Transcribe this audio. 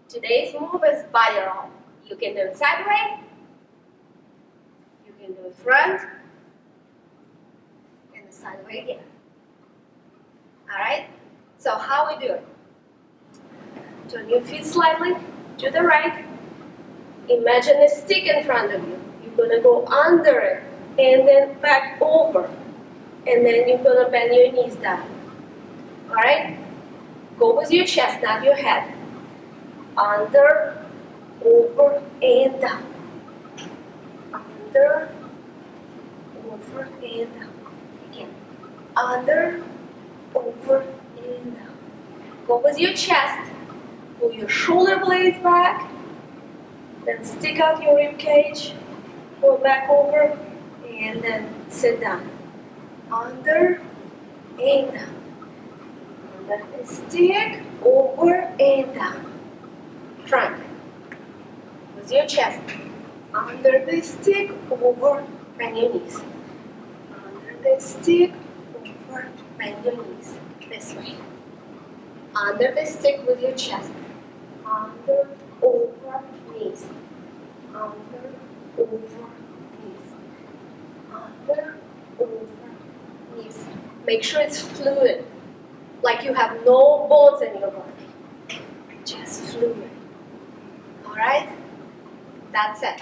Today's move is body roll. You can do it sideways, you can do it front, and the sideways again. Alright? So how we do it? Turn your feet slightly to the right. Imagine a stick in front of you. You're going to go under it and then back over. And then you're going to bend your knees down. Alright? Go with your chest, not your head. Under, over, and down. Under, over, and down. Again. Under, over, and down. Go with your chest. Pull your shoulder blades back. Then stick out your rib cage. Pull back over. And then sit down. Under, and down. Under the stick, over, and down. Front. With your chest. Under the stick, over, bend your knees. Under the stick, over, bend your knees. This way. Under the stick with your chest. Under, over, knees. Under, over, knees. Under, over, knees. Make sure it's fluid. Like you have no bones in your body. Just fluid. Alright? That's it.